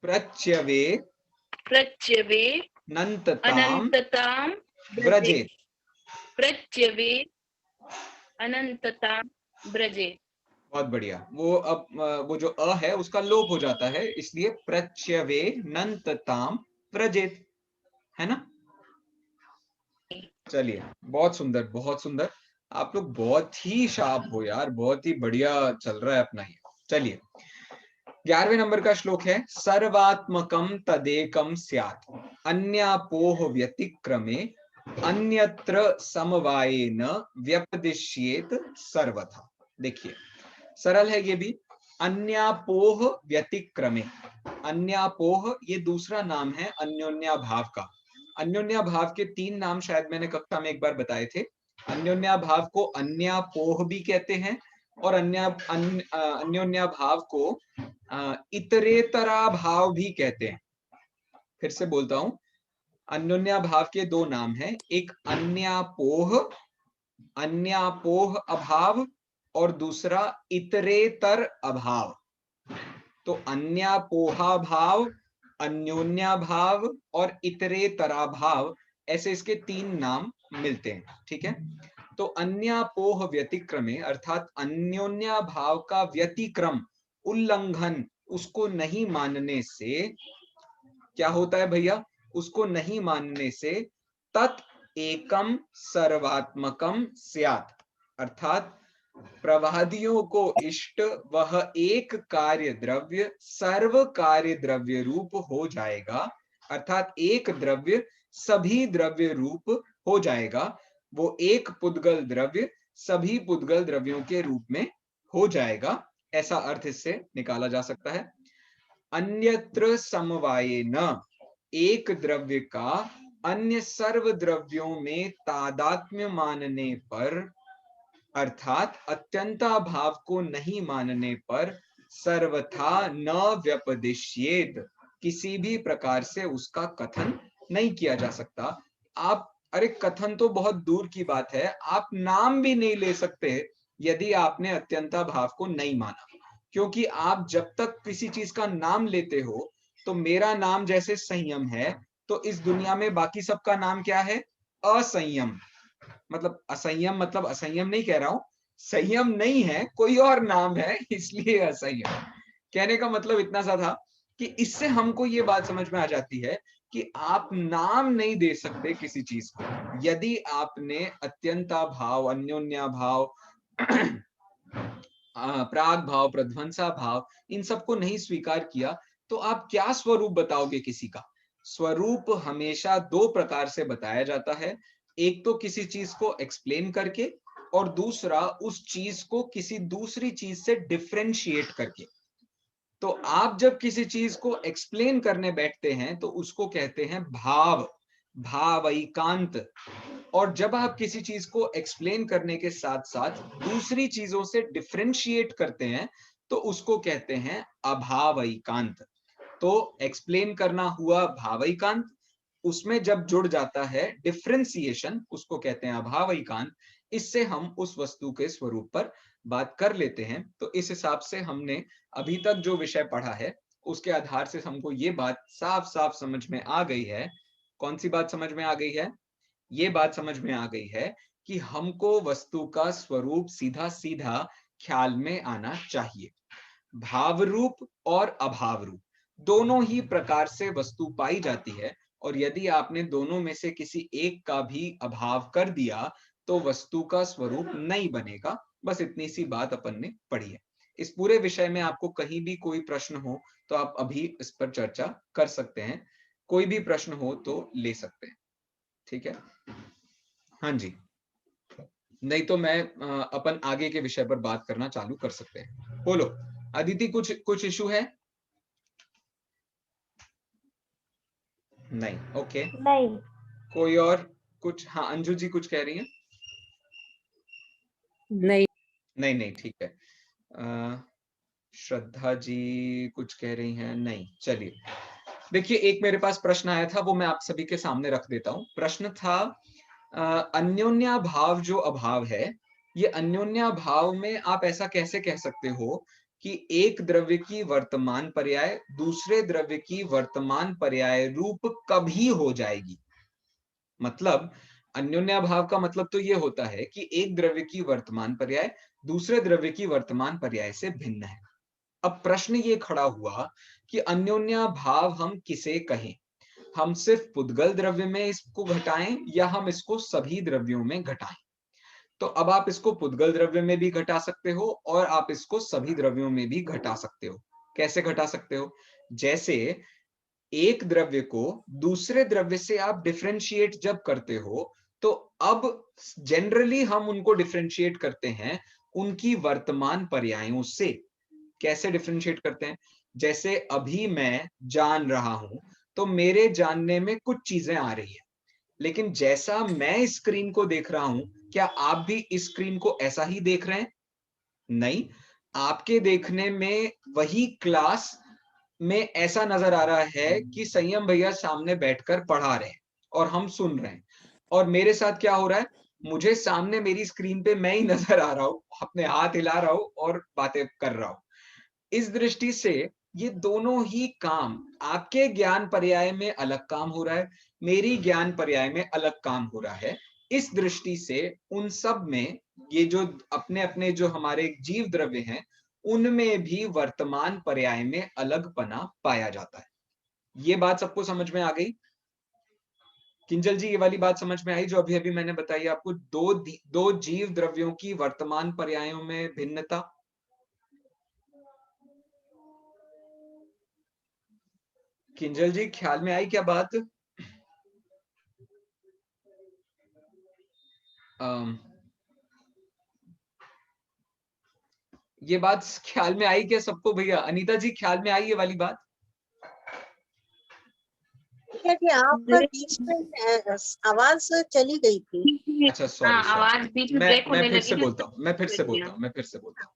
प्रच्यवे प्रत्यवे नन्ततां अनंतताम ब्रजे। व्रजेत। प्रत्यवे अनंतताम ब्रजे। बहुत बढ़िया। वो अब वो जो अ है उसका लोप हो जाता है, इसलिए प्रच्यवे नन्ततां व्रजेत, है ना? चलिए, बहुत सुंदर, बहुत सुंदर। आप लोग बहुत ही शार्प हो यार, बहुत ही बढ़िया चल रहा है अपना ये। चलिए 11वें नंबर का श्लोक है, सर्वात्मकं तदेकं स्यात् अन्यापोह व्यतिक्रमे अन्यत्र समवायेन व्यपदिश्येत सर्वथा। देखिए सरल है ये भी। अन्यापोह व्यतिक्रमे, अन्यापोह ये दूसरा नाम है अन्योन्याभाव का। अन्योन्याभाव के 3 नाम शायद मैंने कक्षा में एक बार बताए थे। अन्योन्याभाव को अन्यापोह भी कहते हैं और अन्योन्याभाव को इतरेतरा भाव भी कहते हैं। फिर से बोलता हूं, अन्योन्याभाव के 2 नाम हैं, एक अन्यापोह अभाव और दूसरा इतरेतर अभाव। तो अन्यापोहा भाव, अन्योन्याभाव और इतरेतरा भाव, ऐसे इसके 3 नाम मिलते हैं। ठीक है, तो अन्यापोह व्यतिक्रमे अर्थात अन्योन्याभाव का व्यतिक्रम, उल्लंघन, उसको नहीं मानने से क्या होता है भैया? उसको नहीं मानने से तत् एकम सर्वात्मकम स्यात्, अर्थात प्रवादियों को इष्ट वह एक कार्य द्रव्य सर्व कार्य द्रव्य रूप हो जाएगा, अर्थात एक द्रव्य सभी द्रव्य रूप हो जाएगा। वो एक पुद्गल द्रव्य सभी पुद्गल द्रव्यों के रूप में हो जाएगा, ऐसा अर्थ इससे निकाला जा सकता है। अन्यत्र समवायेन, एक द्रव्य का अन्य सर्व द्रव्यों में तादात्म्य मानने पर, अर्थात अत्यंताभाव को नहीं मानने पर, सर्वथा न व्यपदिश्येत, किसी भी प्रकार से उसका कथन नहीं किया जा सकता। आप, अरे कथन तो बहुत दूर की बात है, आप नाम भी नहीं ले सकते यदि आपने अत्यंताभाव को नहीं माना। क्योंकि आप जब तक किसी चीज का नाम लेते हो, तो मेरा नाम जैसे संयम है, तो इस दुनिया में बाकी सबका नाम क्या है? असंयम। मतलब असंयम, मतलब असंयम नहीं कह रहा हूं, संयम नहीं है, कोई और नाम है, इसलिए असंयम। कहने का मतलब इतना सा था कि इससे हमको ये बात समझ में आ जाती है कि आप नाम नहीं दे सकते किसी चीज को। यदि आपने अत्यंता भाव, अन्योन्या भाव, प्राग भाव, प्रध्वंसा भाव, इन सबको नहीं स्वीकार किया, तो आप क्या स्वरूप बताओगे किसी का? स्वरूप हमेशा 2 प्रकार से बताया जाता है, एक तो किसी चीज को एक्सप्लेन करके, और दूसरा उस चीज को किसी दूसरी चीज से डिफरेंशिएट करके। तो आप जब किसी चीज को एक्सप्लेन करने बैठते हैं तो उसको कहते हैं भाव, भावैकांत। और जब आप किसी चीज को एक्सप्लेन करने के साथ साथ दूसरी चीजों से डिफरेंशिएट करते हैं तो उसको कहते हैं अभावैकांत। तो एक्सप्लेन करना हुआ भावैकांत, उसमें जब जुड़ जाता है डिफरेंशिएशन, उसको कहते हैं अभावैकांत। इससे हम उस वस्तु के स्वरूप पर बात कर लेते हैं। तो इस हिसाब से हमने अभी तक जो विषय पढ़ा है उसके आधार से हमको ये बात साफ साफ समझ में आ गई है। कौन सी बात समझ में आ गई है? ये बात समझ में आ गई है कि हमको वस्तु का स्वरूप सीधा सीधा ख्याल में आना चाहिए, भाव रूप और अभाव रूप। दोनों ही प्रकार से वस्तु पाई जाती है, और यदि आपने दोनों में से किसी एक का भी अभाव कर दिया तो वस्तु का स्वरूप नहीं बनेगा। बस इतनी सी बात अपन ने पढ़ी है। इस पूरे विषय में आपको कहीं भी कोई प्रश्न हो तो आप अभी इस पर चर्चा कर सकते हैं, कोई भी प्रश्न हो तो ले सकते हैं। ठीक है, हाँ जी, नहीं तो मैं अपन आगे के विषय पर बात करना चालू कर सकते हैं। बोलो अदिति, कुछ इशू है? नहीं, ओके। नहीं। कोई और कुछ? हाँ, अंजू जी कुछ कह रही हैं? नहीं। नहीं नहीं, ठीक है। श्रद्धा जी कुछ कह रही हैं? नहीं। चलिए, देखिए, एक मेरे पास प्रश्न आया था, वो मैं आप सभी के सामने रख देता हूं। प्रश्न था अन्योन्याभाव जो अभाव है, ये अन्योन्याभाव में आप ऐसा कैसे कह सकते हो कि एक द्रव्य की वर्तमान पर्याय दूसरे द्रव्य की वर्तमान पर्याय रूप कभी हो जाएगी। मतलब अन्योन्याभाव का मतलब तो ये होता है कि एक द्रव्य की वर्तमान पर्याय दूसरे द्रव्य की वर्तमान पर्याय से भिन्न है। अब प्रश्न ये खड़ा हुआ कि अन्योन्याभाव हम किसे कहें? हम सिर्फ पुद्गल द्रव्य में इसको घटाएं या हम इसको सभी द्रव्यों में घटाएं? तो अब आप इसको पुद्गल द्रव्य में भी घटा सकते हो और आप इसको सभी द्रव्यों में भी घटा सकते हो। कैसे घटा सकते हो? जैसे एक द्रव्य को दूसरे द्रव्य से आप डिफरेंशिएट जब करते हो, तो अब जनरली हम उनको डिफरेंशिएट करते हैं उनकी वर्तमान पर्यायों से। कैसे डिफरेंशिएट करते हैं? जैसे अभी मैं जान रहा हूं तो मेरे जानने में कुछ चीजें आ रही है, लेकिन जैसा मैं स्क्रीन को देख रहा हूं, क्या आप भी इस स्क्रीन को ऐसा ही देख रहे हैं? नहीं, आपके देखने में वही क्लास में ऐसा नजर आ रहा है कि संयम भैया सामने बैठकर पढ़ा रहे हैं और हम सुन रहे हैं, और मेरे साथ क्या हो रहा है? मुझे सामने मेरी स्क्रीन पे मैं ही नजर आ रहा हूं, अपने हाथ हिला रहा हूं और बातें कर रहा हूं। इस दृष्टि से ये दोनों ही काम, आपके ज्ञान पर्याय में अलग काम हो रहा है, मेरी ज्ञान पर्याय में अलग काम हो रहा है। इस दृष्टि से उन सब में ये जो अपने अपने जो हमारे जीव द्रव्य हैं, उनमें भी वर्तमान पर्याय में अलगपना पाया जाता है। ये बात सबको समझ में आ गई? किंजल जी, ये वाली बात समझ में आई जो अभी अभी मैंने बताई आपको? दो जीव द्रव्यों की वर्तमान पर्यायों में भिन्नता। किंजल जी, ख्याल में आई क्या बात? ये बात ख्याल में आई क्या सबको? भैया अनीता जी, ख्याल में आई ये वाली बात? कि आपका बीच में आवाज चली गई थी। अच्छा, सॉरी हाँ, सॉरी, आवाज बीच में ब्रेक होने मैं फिर लगी से थी। बोलता हूँ, मैं फिर से बोलता हूँ।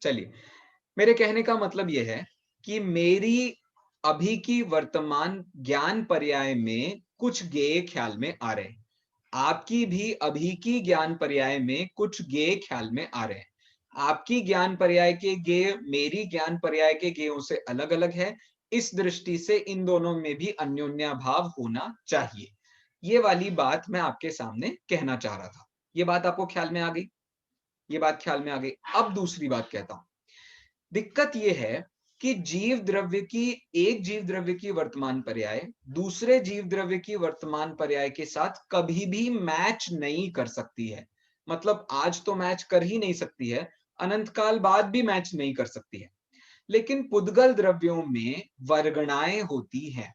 चलिए, मेरे कहने का मतलब यह है कि मेरी अभी की वर्तमान ज्ञान पर्याय में कुछ गेय ख्याल में आ रहे हैं, आपकी भी अभी की ज्ञान पर्याय में कुछ गेय ख्याल में आ रहे हैं। आपकी ज्ञान पर्याय के गेय मेरी ज्ञान पर्याय के गेयों से अलग अलग है। इस दृष्टि से इन दोनों में भी अन्योन्याभाव होना चाहिए। ये वाली बात मैं आपके सामने कहना चाह रहा था। ये बात आपको ख्याल में आ गई? ये बात ख्याल में आ गई। अब दूसरी बात कहता हूं। दिक्कत यह है कि एक जीव द्रव्य की वर्तमान पर्याय दूसरे जीव द्रव्य की वर्तमान पर्याय के साथ कभी भी मैच नहीं कर सकती है। मतलब आज तो मैच कर ही नहीं सकती है, अनंत काल बाद भी मैच नहीं कर सकती है। लेकिन पुद्गल द्रव्यों में वर्गणाएं होती हैं।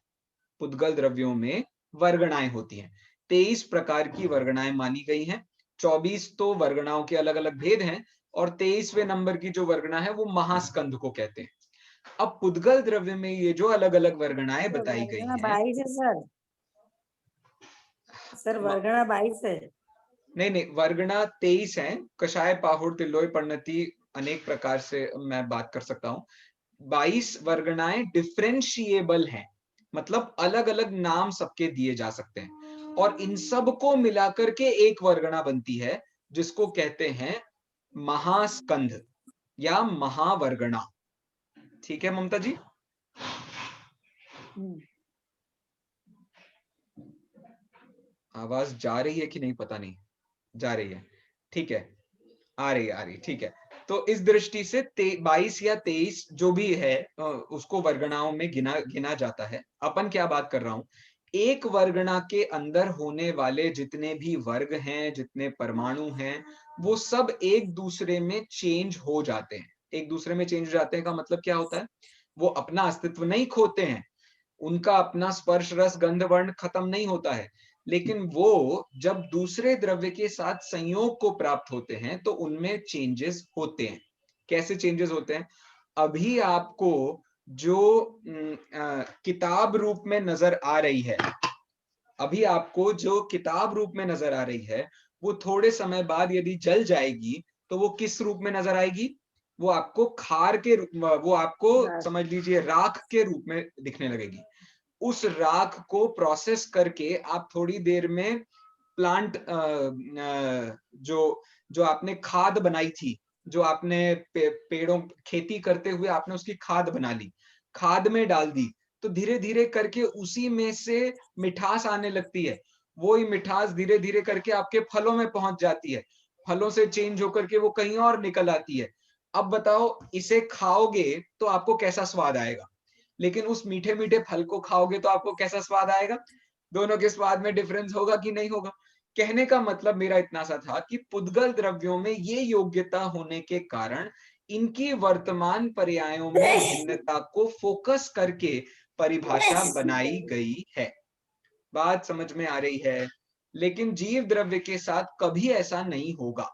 पुद्गल द्रव्यों में वर्गणाएं होती हैं। 23 प्रकार की वर्गणाएं मानी गई हैं। 24 तो वर्गणाओं के अलग अलग भेद हैं, और 23वें नंबर की जो वर्गणा है वो महास्कंध को कहते हैं। अब पुद्गल द्रव्य में ये जो अलग अलग वर्गणाएं बताई गई हैं, 22 है सर। सर वर्गणा 22 है। नहीं, वर्गणा 23 है। कषाय, पाहुड़, तिल्लोय, परिणति, अनेक प्रकार से मैं बात कर सकता हूं। 22 वर्गणाएं डिफरेंशिएबल हैं, मतलब अलग अलग नाम सबके दिए जा सकते हैं, और इन सब को मिलाकर के एक वर्गणा बनती है जिसको कहते हैं महास्कंध या महावर्गणा। ठीक है ममता जी? आवाज जा रही है कि नहीं पता नहीं। जा रही है, ठीक है। आ रही, ठीक है। तो इस दृष्टि से 22 या 23 जो भी है उसको वर्गणाओं में गिना जाता है। अपन क्या बात कर रहा हूं, एक वर्गणा के अंदर होने वाले जितने भी वर्ग हैं, जितने परमाणु हैं, वो सब एक दूसरे में चेंज हो जाते हैं। एक दूसरे में चेंज हो जाते हैं का मतलब क्या होता है, वो अपना अस्तित्व नहीं खोते हैं, उनका अपना स्पर्श रस गंध वर्ण खत्म नहीं होता है, लेकिन वो जब दूसरे द्रव्य के साथ संयोग को प्राप्त होते हैं तो उनमें चेंजेस होते हैं। कैसे चेंजेस होते हैं, अभी आपको जो किताब रूप में नजर आ रही है, अभी आपको जो किताब रूप में नजर आ रही है, वो थोड़े समय बाद यदि जल जाएगी तो वो किस रूप में नजर आएगी, वो आपको खार के रूप, वो आपको समझ लीजिए राख के रूप में दिखने लगेगी। उस राख को प्रोसेस करके आप थोड़ी देर में प्लांट जो आपने खाद बनाई थी, जो आपने पेड़ों खेती करते हुए आपने उसकी खाद बना ली, खाद में डाल दी, तो धीरे धीरे करके उसी में से मिठास आने लगती है। वो ही मिठास धीरे धीरे करके आपके फलों में पहुंच जाती है, फलों से चेंज होकर के वो कहीं और निकल आती है। अब बताओ, इसे खाओगे तो आपको कैसा स्वाद आएगा, लेकिन उस मीठे मीठे फल को खाओगे तो आपको कैसा स्वाद आएगा, दोनों के स्वाद में डिफरेंस होगा कि नहीं होगा। कहने का मतलब मेरा इतना सा था कि पुद्गल द्रव्यों में ये योग्यता होने के कारण इनकी वर्तमान पर्यायों में भिन्नता को फोकस करके परिभाषा बनाई गई है। बात समझ में आ रही है? लेकिन जीव द्रव्य के साथ कभी ऐसा नहीं होगा।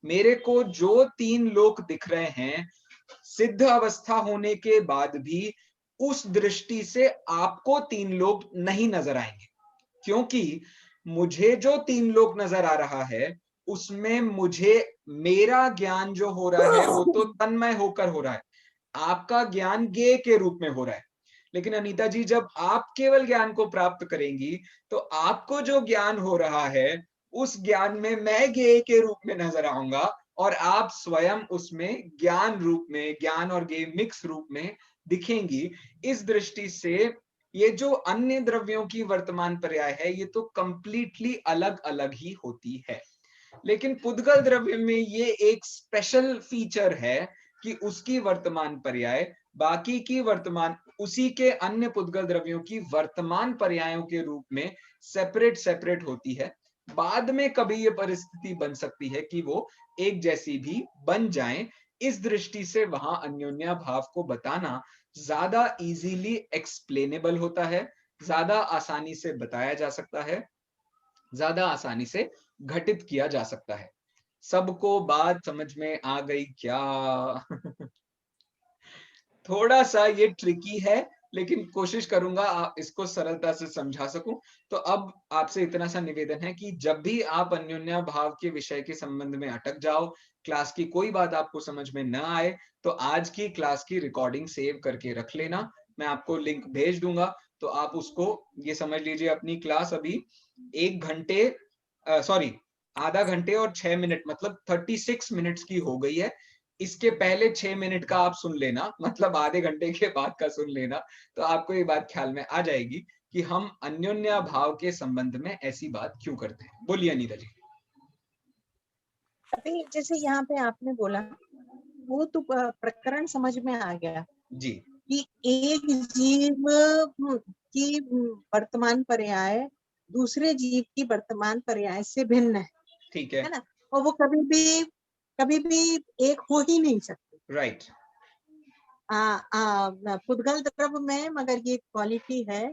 मेरे को जो 3 लोक दिख रहे हैं, सिद्ध अवस्था होने के बाद भी उस दृष्टि से आपको 3 लोक नहीं नजर आएंगे, क्योंकि मुझे जो 3 लोक नजर आ रहा है उसमें मुझे मेरा ज्ञान जो हो रहा है वो तो तन्मय होकर हो रहा है, आपका ज्ञान ज्ञेय के रूप में हो रहा है। लेकिन अनीता जी, जब आप केवल ज्ञान को प्राप्त करेंगी तो आपको जो ज्ञान हो रहा है उस ज्ञान में मैं ज्ञेय के रूप में नजर आऊंगा और आप स्वयं उसमें ज्ञान रूप में, ज्ञान और ज्ञेय मिक्स रूप में दिखेंगी। इस दृष्टि से ये जो अन्य द्रव्यों की वर्तमान पर्याय है ये तो कंप्लीटली अलग अलग ही होती है, लेकिन पुद्गल द्रव्य में ये एक स्पेशल फीचर है कि उसकी वर्तमान पर्याय बाकी की वर्तमान, उसी के अन्य पुद्गल द्रव्यों की वर्तमान पर्यायों के रूप में सेपरेट सेपरेट होती है। बाद में कभी ये परिस्थिति बन सकती है कि वो एक जैसी भी बन जाएं। इस दृष्टि से वहां अन्योन्या भाव को बताना ज्यादा इजीली एक्सप्लेनेबल होता है, ज्यादा आसानी से बताया जा सकता है, ज्यादा आसानी से घटित किया जा सकता है। सबको बात समझ में आ गई क्या? थोड़ा सा ये ट्रिकी है, लेकिन कोशिश करूंगा इसको सरलता से समझा सकूं। तो अब आपसे इतना सा निवेदन है कि जब भी आप अन्योन्या भाव के विषय के संबंध में अटक जाओ, क्लास की कोई बात आपको समझ में न आए, तो आज की क्लास की रिकॉर्डिंग सेव करके रख लेना, मैं आपको लिंक भेज दूंगा, तो आप उसको, ये समझ लीजिए अपनी क्लास अभी 1 घंटे आधा घंटे और 6 मिनट मतलब 36 मिनट्स की हो गई है। इसके पहले 6 मिनट का आप सुन लेना, मतलब आधे घंटे के बाद का सुन लेना, तो आपको ये बात ख्याल में आ जाएगी कि हम अन्योन्या भाव के संबंध में ऐसी बात क्यों करते हैं। बोलिए अनीता जी। अभी जैसे यहाँ पे आपने बोला, वो तो प्रकरण समझ में आ गया जी कि एक जीव की वर्तमान पर्याय दूसरे जीव की वर्तमान पर्याय से भिन्न है, ठीक है ना, और वो कभी भी एक हो ही नहीं सकती। राइट। पुद्गल द्रव्य में मगर ये क्वालिटी है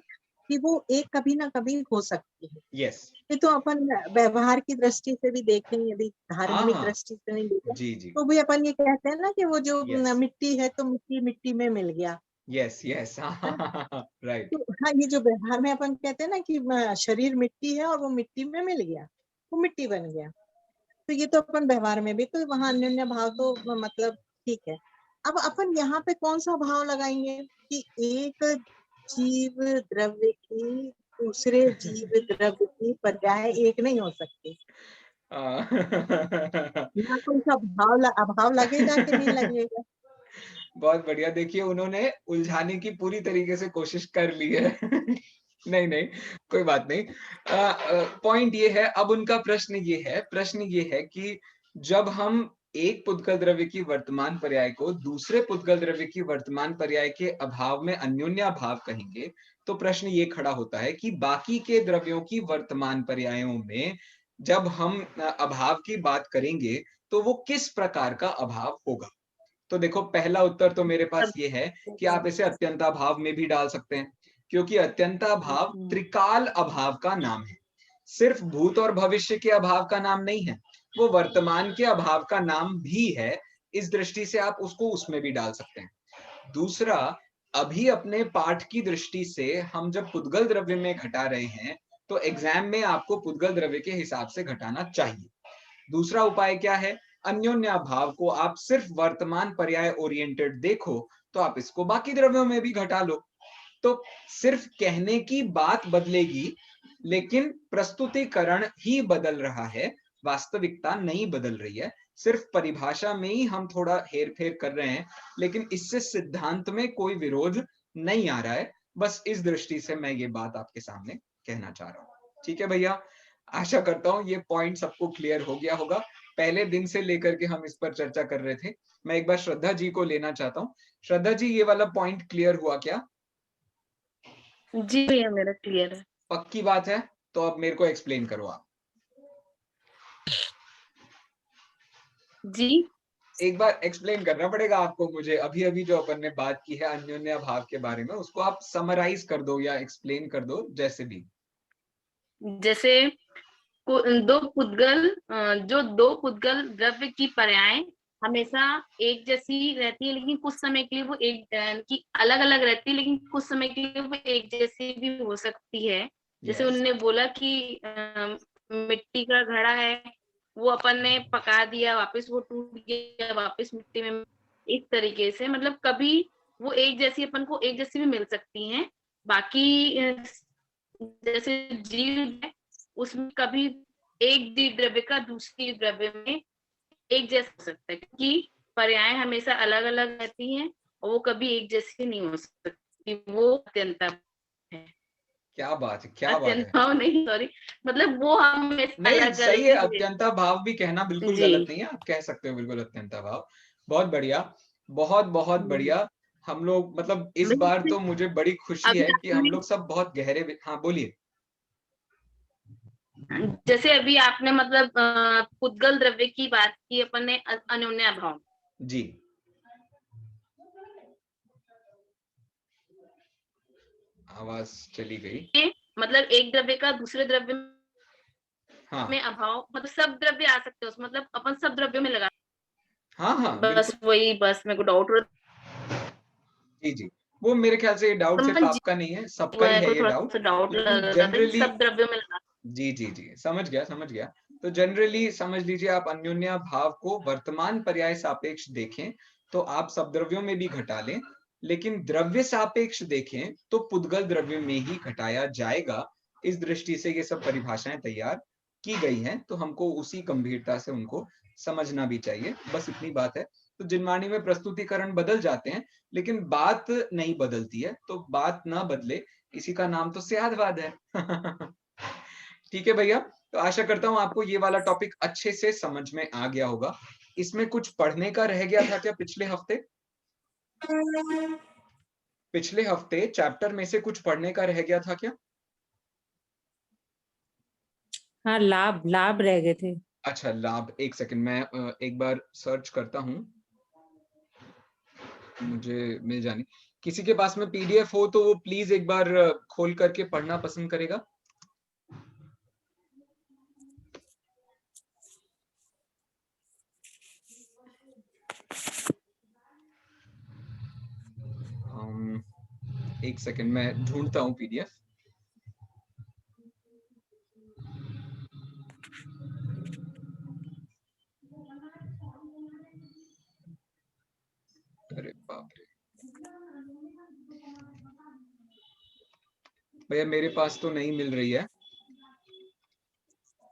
कि वो एक कभी ना कभी हो सकती है। यस ये तो अपन व्यवहार की दृष्टि से भी देखें, यदि धार्मिक हाँ। दृष्टि से नहीं देखें जी जी तो भी अपन ये कहते हैं ना कि वो जो Yes. मिट्टी है तो मिट्टी में मिल गया। Yes yes right. तो हाँ, ये जो व्यवहार में अपन कहते हैं ना कि शरीर मिट्टी है और वो मिट्टी में मिल गया, वो मिट्टी बन गया, तो ये तो अपन व्यवहार में भी, तो वहां अन्योन्य भाव तो मतलब ठीक है। अब अपन यहाँ पे कौन सा भाव लगाएंगे कि एक जीव द्रव्य की दूसरे जीव द्रव्य की पर्याय एक नहीं हो सकती। यहाँ कोई सा अभाव लगेगा कि नहीं लगेगा? बहुत बढ़िया। देखिए, उन्होंने उलझाने की पूरी तरीके से कोशिश कर ली है। नहीं नहीं, कोई बात नहीं। पॉइंट ये है, अब उनका प्रश्न ये है कि जब हम एक पुद्गल द्रव्य की वर्तमान पर्याय को दूसरे पुद्गल द्रव्य की वर्तमान पर्याय के अभाव में अन्योन्याभाव कहेंगे, तो प्रश्न ये खड़ा होता है कि बाकी के द्रव्यों की वर्तमान पर्यायों में जब हम अभाव की बात करेंगे तो वो किस प्रकार का अभाव होगा। तो देखो, पहला उत्तर तो मेरे पास ये है कि आप इसे अत्यंताभाव में भी डाल सकते हैं, क्योंकि अत्यंताभाव त्रिकाल अभाव का नाम है, सिर्फ भूत और भविष्य के अभाव का नाम नहीं है, वो वर्तमान के अभाव का नाम भी है। इस दृष्टि से आप उसको उसमें भी डाल सकते हैं। दूसरा, अभी अपने पाठ की दृष्टि से हम जब पुद्गल द्रव्य में घटा रहे हैं तो एग्जाम में आपको पुद्गल द्रव्य के हिसाब से घटाना चाहिए। दूसरा उपाय क्या है, अन्योन्याभाव को आप सिर्फ वर्तमान पर्याय ओरिएंटेड देखो तो आप इसको बाकी द्रव्यों में भी घटा लो। तो सिर्फ कहने की बात बदलेगी, लेकिन प्रस्तुतिकरण ही बदल रहा है, वास्तविकता नहीं बदल रही है। सिर्फ परिभाषा में ही हम थोड़ा हेरफेर कर रहे हैं, लेकिन इससे सिद्धांत में कोई विरोध नहीं आ रहा है। बस इस दृष्टि से मैं ये बात आपके सामने कहना चाह रहा हूँ। ठीक है भैया, आशा करता हूँ ये पॉइंट सबको क्लियर हो गया होगा। पहले दिन से लेकर के हम इस पर चर्चा कर रहे थे। मैं एक बार श्रद्धा जी को लेना चाहता हूँ। श्रद्धा जी, ये वाला पॉइंट क्लियर हुआ क्या? जी भैया, मेरा क्लियर है। पक्की बात है? तो अब मेरे को एक्सप्लेन करो आप। जी, एक बार एक्सप्लेन करना पड़ेगा आपको मुझे। अभी अभी जो अपन ने बात की है अन्योन्या भाव के बारे में, उसको आप समराइज कर दो या एक्सप्लेन कर दो, जैसे भी। जैसे दो पुद्गल द्रव्य की पर्याय हमेशा एक जैसी रहती है, लेकिन कुछ समय के लिए वो एक की अलग अलग रहती है, लेकिन कुछ समय के लिए वो एक जैसी भी हो सकती है। जैसे Yes. उन्होंने बोला कि मिट्टी का घड़ा है, वो अपन ने पका दिया, वापस वो टूट गया, वापस मिट्टी में। इस तरीके से मतलब कभी वो एक जैसी अपन को एक जैसी भी मिल सकती हैं। बाकी जैसे जीव है, उसमें कभी एक द्रव्य का दूसरी द्रव्य में एक जैसा हो सकता है, क्योंकि पर्याय हमेशा अलग अलग रहती हैं और वो कभी एक जैसी नहीं हो सकती। वो अत्यंता है। क्या बात है, क्या बात है। अत्यंता नहीं, सॉरी, मतलब वो हमेशा नहीं, अलग सही है, अलग अत्यंता भाव भी कहना बिल्कुल जी। गलत नहीं है, आप कह सकते हो बिल्कुल अत्यंता भाव। बहुत बढ़िया, बहुत बहुत बढ़िया। हम लोग मतलब इस बार तो मुझे बड़ी खुशी अभी है कि हम आपने लोग सब बहुत गहरे। हाँ बोलिए। जैसे अभी आपने मतलब पुद्गल द्रव्य की बात की अपन ने, अन्योन्याभाव। जी, आवाज चली गई। मतलब एक द्रव्य का दूसरे द्रव्य हाँ में अभाव, मतलब सब द्रव्य आ सकते हैं उसमें, मतलब अपन सब द्रव्यों में लगा। हाँ हाँ, बस बिल्कुल। वही, बस मेरे को डाउट हो रहा जी जी, वो मेरे ख्याल से ये डाउट सिर्फ था, आपका नहीं है, सबका ही मेरे है को ये थोड़ा डाउट। सा डाउट लग लेकिन रहा था कि जनरली, सब द्रव्यों में लगा। जी जी जी, समझ गया समझ गया। तो जनरली समझ लीजिए, आप अन्योन्या भाव को वर्तमान पर्याय सापेक्ष देखें तो आप सब द्रव्यों में भी घटा लें, लेकिन द्रव्य सापेक्ष देखें तो पुद्गल द्रव्य में ही घटाया जाएगा। इस दृष्टि से ये सब परिभाषाएं तैयार की गई हैं, तो हमको उसी गंभीरता से उनको समझना भी चाहिए। बस इतनी बात है। तो जिनवाणी में प्रस्तुतिकरण बदल जाते हैं, लेकिन बात नहीं बदलती है, तो बात ना बदले इसी का नाम तो स्यादवाद है। ठीक है भैया, तो आशा करता हूं आपको ये वाला टॉपिक अच्छे से समझ में आ गया होगा। इसमें कुछ पढ़ने का रह गया था क्या पिछले हफ्ते? पिछले हफ्ते चैप्टर में से कुछ पढ़ने का रह गया था क्या? हाँ, लाभ लाभ रह गए थे। अच्छा, लाभ। एक सेकंड, मैं एक बार सर्च करता हूं, मुझे मिल जानी। किसी के पास में पीडीएफ हो तो वो प्लीज एक बार खोल करके पढ़ना पसंद करेगा। एक सेकंड, मैं ढूंढता हूँ पीडीएफ। अरे बाप रे भैया, मेरे पास तो नहीं मिल रही है।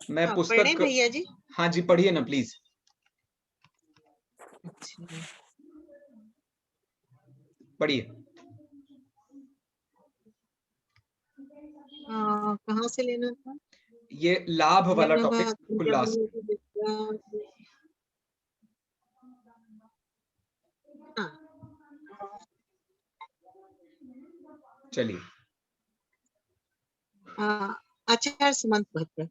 मैं हाँ, पढ़े पुस्तक, भैया जी। हाँ जी पढ़िए ना प्लीज। अच्छा, पढ़िए। कहाँ से लेना था? ये लाभ वाला टॉपिक अन्योन्याभाव, बिल्कुल लास्ट। चलिए। आचार्य सुमंत भद्र,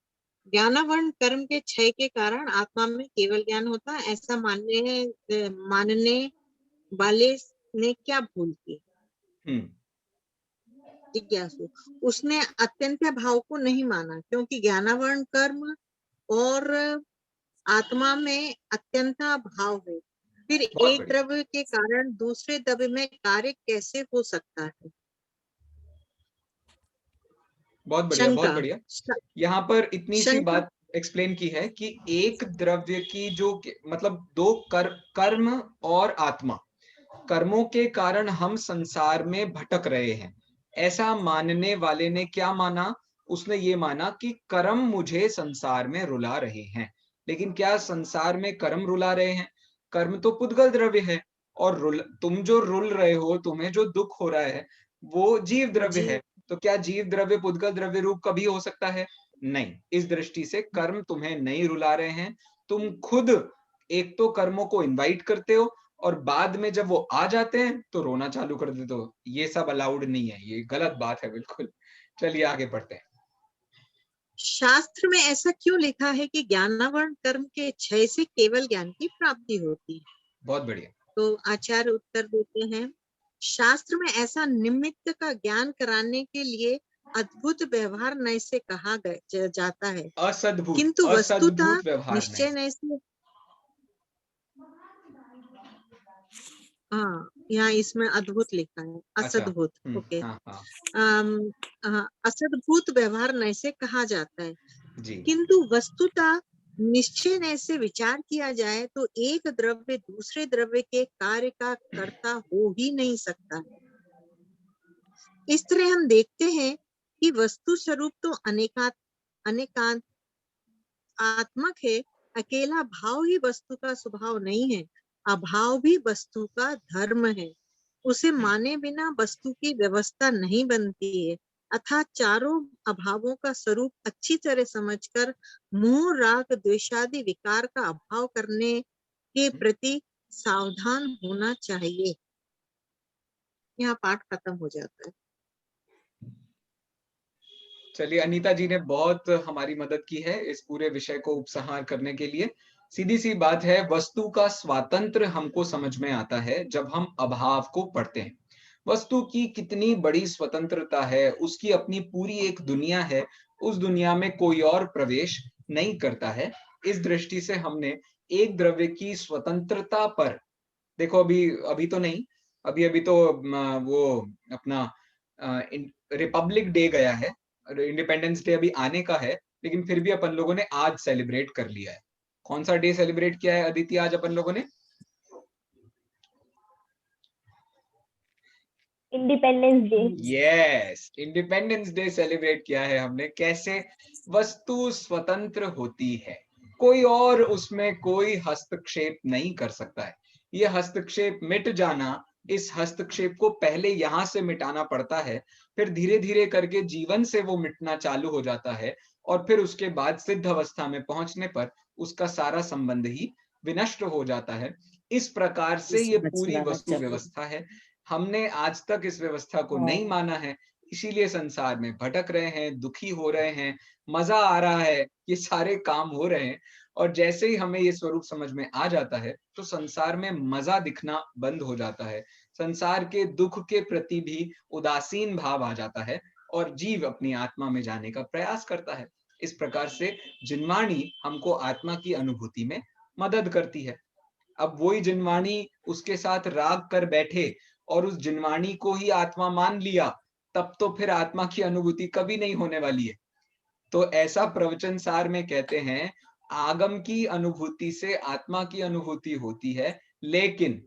ज्ञानावरण कर्म के क्षय के कारण आत्मा में केवल ज्ञान होता है, ऐसा मानने वाले ने क्या भूल की? जिज्ञासु, उसने अत्यंत भाव को नहीं माना, क्योंकि ज्ञानावरण कर्म और आत्मा में अत्यंत भाव है, फिर बहुत एक बढ़िया। द्रव्य के कारण दूसरे द्रव्य में कार्य कैसे हो सकता है? बहुत बढ़िया, बहुत शंका, बढ़िया। यहाँ पर इतनी सी शंका, बात एक्सप्लेन की है कि एक द्रव्य की जो मतलब दो कर्म और आत्मा, कर्मों के कारण हम संसार में भटक रहे हैं, ऐसा मानने वाले ने क्या माना? उसने ये माना कि कर्म मुझे संसार में रुला रहे हैं। लेकिन क्या संसार में कर्म रुला रहे हैं? कर्म तो पुद्गल द्रव्य है, और तुम जो रुल रहे हो, तुम्हें जो दुख हो रहा है, वो जीव द्रव्य है। तो क्या जीव द्रव्य पुद्गल द्रव्य रूप कभी हो सकता है? नहीं। इस दृष्टि से कर्म तुम्हें नहीं रुला रहे हैं, तुम खुद एक तो कर्मों को इनवाइट करते हो, और बाद में जब वो आ जाते हैं तो रोना चालू कर देते हो। ये सब अलाउड नहीं है, ये गलत बात है बिल्कुल। चलिए आगे बढ़ते हैं। शास्त्र में ऐसा क्यों लिखा है कि ज्ञानावरण कर्म के क्षय से केवल ज्ञान की प्राप्ति होती है? बहुत बढ़िया। तो आचार्य उत्तर देते हैं, शास्त्र में ऐसा निमित्त का ज्ञान कराने के लिए अद्भुत व्यवहार नय से कहा जाता है, असद्भुत, किंतु वस्तुतः असद्भुत व्यवहार निश्चय नय से, हाँ यहाँ इसमें अद्भुत लिखा है, असद्भुत। ओके। हाँ हाँ असद्भुत व्यवहार नय से कहा जाता है, जी। किंतु वस्तुतः निश्चय नय से विचार किया जाए तो एक द्रव्य दूसरे द्रव्य के कार्य का कर्ता हो ही नहीं सकता। इस तरह हम देखते हैं कि वस्तु स्वरूप तो अनेकांत आत्मक है, अकेला भाव ही वस्तु का स्वभाव नहीं है, अभाव भी वस्तु का धर्म है, उसे माने बिना वस्तु की व्यवस्था नहीं बनती है। अर्थात चारों अभावों का स्वरूप अच्छी तरह समझकर मोह राग द्वेषादि विकार का अभाव करने के प्रति सावधान होना चाहिए। यहाँ पाठ खत्म हो जाता है। चलिए, अनीता जी ने बहुत हमारी मदद की है इस पूरे विषय को उपसंहार करने के लिए। सीधी सी बात है, वस्तु का स्वातंत्र हमको समझ में आता है जब हम अभाव को पढ़ते हैं। वस्तु की कितनी बड़ी स्वतंत्रता है, उसकी अपनी पूरी एक दुनिया है, उस दुनिया में कोई और प्रवेश नहीं करता है। इस दृष्टि से हमने एक द्रव्य की स्वतंत्रता पर, देखो अभी तो नहीं, अभी तो वो अपना रिपब्लिक डे गया है, इंडिपेंडेंस डे अभी आने का है, लेकिन फिर भी अपन लोगों ने आज सेलिब्रेट कर लिया है। कौन सा डे सेलिब्रेट किया है अदिति आज अपन लोगों ने? Independence day. Yes, independence day celebrate किया है हमने। कैसे? वस्तु स्वतंत्र होती है, कोई और उसमें कोई हस्तक्षेप नहीं कर सकता है। ये हस्तक्षेप मिट जाना, इस हस्तक्षेप को पहले यहां से मिटाना पड़ता है, फिर धीरे धीरे करके जीवन से वो मिटना चालू हो जाता है, और फिर उसके बाद सिद्ध अवस्था में पहुंचने पर उसका सारा संबंध ही विनष्ट हो जाता है। इस प्रकार से ये पूरी वस्तु व्यवस्था है। हमने आज तक इस व्यवस्था को नहीं माना है, इसीलिए संसार में भटक रहे हैं, दुखी हो रहे हैं, मजा आ रहा है, ये सारे काम हो रहे हैं। और जैसे ही हमें ये स्वरूप समझ में आ जाता है तो संसार में मजा दिखना बंद हो जाता है, संसार के दुख के प्रति भी उदासीन भाव आ जाता है, और जीव अपनी आत्मा में जाने का प्रयास करता है। इस प्रकार से जिनवाणी हमको आत्मा की अनुभूति में मदद करती है। अब वही जिनवाणी उसके साथ राग कर बैठे और उस जिनवाणी को ही आत्मा मान लिया, तब तो फिर आत्मा की अनुभूति कभी नहीं होने वाली है। तो ऐसा प्रवचन सार में कहते हैं, आगम की अनुभूति से आत्मा की अनुभूति होती है, लेकिन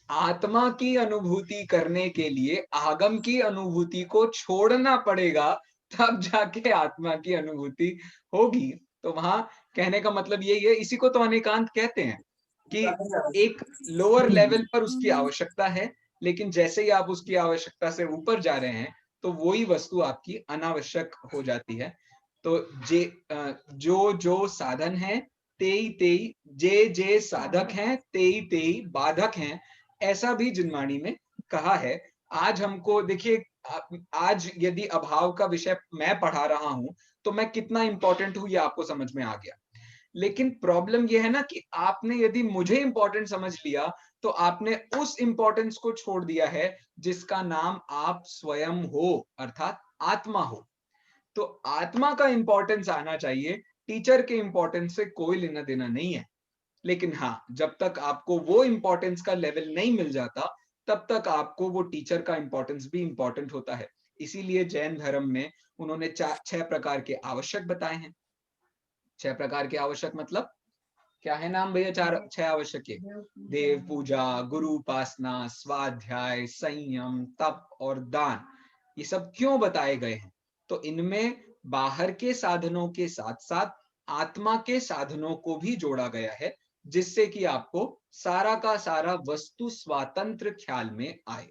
आत्मा की अनुभूति करने के लिए आगम की अनुभूति को छोड़ना पड़ेगा, तब जाके आत्मा की अनुभूति होगी। तो वहां कहने का मतलब यही है, इसी को तो अनेकांत कहते हैं कि एक लोअर लेवल पर उसकी आवश्यकता है, लेकिन जैसे ही आप उसकी आवश्यकता से ऊपर जा रहे हैं तो वही वस्तु आपकी अनावश्यक हो जाती है। तो जो जो साधन है तेई तेई, जे साधक हैं तेई तेई बाधक हैं, ऐसा भी जिनवाणी में कहा है। आज हमको देखिए, आज यदि अभाव का विषय मैं पढ़ा रहा हूं तो मैं कितना इंपॉर्टेंट हूं ये आपको समझ में आ गया। लेकिन प्रॉब्लम ये है ना कि आपने यदि मुझे इंपॉर्टेंट समझ लिया तो आपने उस इंपॉर्टेंस को छोड़ दिया है जिसका नाम आप स्वयं हो, अर्थात आत्मा हो। तो आत्मा का इंपॉर्टेंस आना चाहिए, टीचर के इंपॉर्टेंस से कोई लेना देना नहीं है। लेकिन हाँ, जब तक आपको वो इंपॉर्टेंस का लेवल नहीं मिल जाता तब तक आपको वो टीचर का इंपॉर्टेंस भी इंपॉर्टेंट होता है। इसीलिए जैन धर्म में उन्होंने 6 प्रकार के आवश्यक बताए हैं। 6 प्रकार के आवश्यक मतलब क्या है नाम भैया? 6 आवश्यक के देव पूजा, गुरु उपासना, स्वाध्याय, संयम, तप और दान। ये सब क्यों बताए गए हैं? तो इनमें बाहर के साधनों के साथ साथ आत्मा के साधनों को भी जोड़ा गया है, जिससे कि आपको सारा का सारा वस्तु स्वातंत्र ख्याल में आए।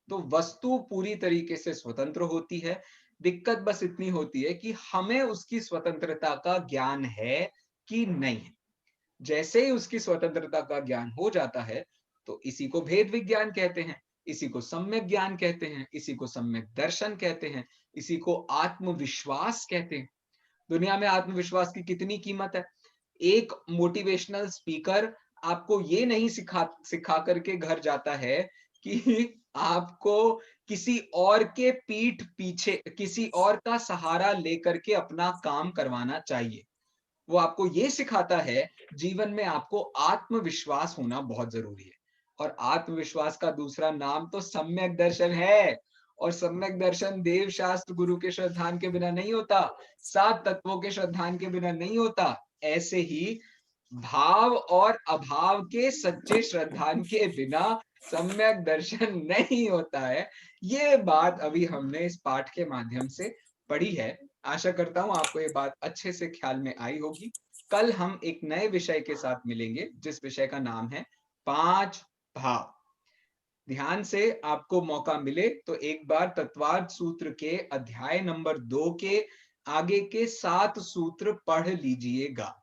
तो वस्तु पूरी तरीके से स्वतंत्र होती है, दिक्कत बस इतनी होती है कि हमें उसकी स्वतंत्रता का ज्ञान है कि नहीं है। जैसे ही उसकी स्वतंत्रता का ज्ञान हो जाता है तो इसी को भेद विज्ञान कहते हैं, इसी को सम्यक ज्ञान कहते हैं, इसी को सम्यक दर्शन कहते हैं, इसी को आत्मविश्वास कहते हैं। दुनिया में आत्मविश्वास की कितनी कीमत है? एक मोटिवेशनल स्पीकर आपको ये नहीं सिखा करके घर जाता है कि आपको किसी और के पीठ पीछे किसी और का सहारा लेकर के अपना काम करवाना चाहिए। वो आपको ये सिखाता है जीवन में आपको आत्मविश्वास होना बहुत जरूरी है। और आत्मविश्वास का दूसरा नाम तो सम्यक दर्शन है। और सम्यक दर्शन देव शास्त्र गुरु के श्रद्धान के बिना नहीं होता, 7 तत्वों के श्रद्धान के बिना नहीं होता। ऐसे ही भाव और अभाव के सच्चे श्रद्धान के बिना सम्यक दर्शन नहीं होता है। ये बात अभी हमने इस पाठ के माध्यम से पढ़ी है। आशा करता हूं आपको ये बात अच्छे से ख्याल में आई होगी। कल हम एक नए विषय के साथ मिलेंगे जिस विषय का नाम है 5 भाव। ध्यान से आपको मौका मिले तो एक बार तत्वार्थ सूत्र के अध्याय नंबर 2 के आगे के 7 सूत्र पढ़ लीजिएगा।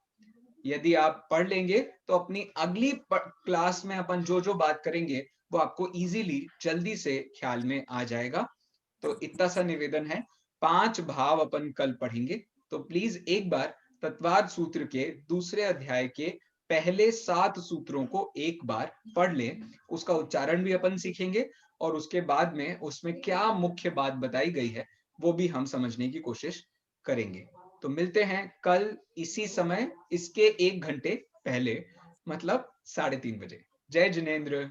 यदि आप पढ़ लेंगे तो अपनी अगली क्लास में अपन जो जो बात करेंगे वो आपको इजीली जल्दी से ख्याल में आ जाएगा। तो इतना सा निवेदन है, 5 भाव अपन कल पढ़ेंगे। तो प्लीज एक बार तत्वार्थ सूत्र के दूसरे अध्याय के पहले 7 सूत्रों को एक बार पढ़ लें। उसका उच्चारण भी अपन सीखेंगे और उसके बाद में उसमें क्या मुख्य बात बताई गई है वो भी हम समझने की कोशिश करेंगे। तो मिलते हैं कल इसी समय, इसके 1 घंटे पहले, मतलब 3:30 बजे। जय जिनेंद्र।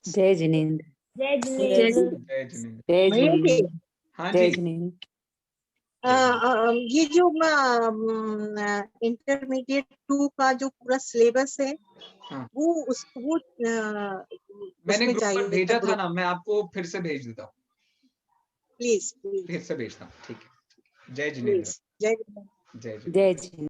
जय जिनेंद्र। जय जय जिनेंद्र। जय जिनेंद्र। जय भैया जी, जिनेंद्र। हाँ जय जी। जिनेंद्र। ये जो इंटरमीडिएट 2 का जो पूरा सिलेबस है हाँ। वो मैंने उसमें ग्रुप पर चाहिए भेजा था ग्रुप, ना, मैं आपको फिर से भेज देता हूँ। प्लीज फिर से भेजता हूँ, ठीक है। जय जिनेंद्र। प्लीज। जय जय जिनेंद्र। जय जिनेंद्र।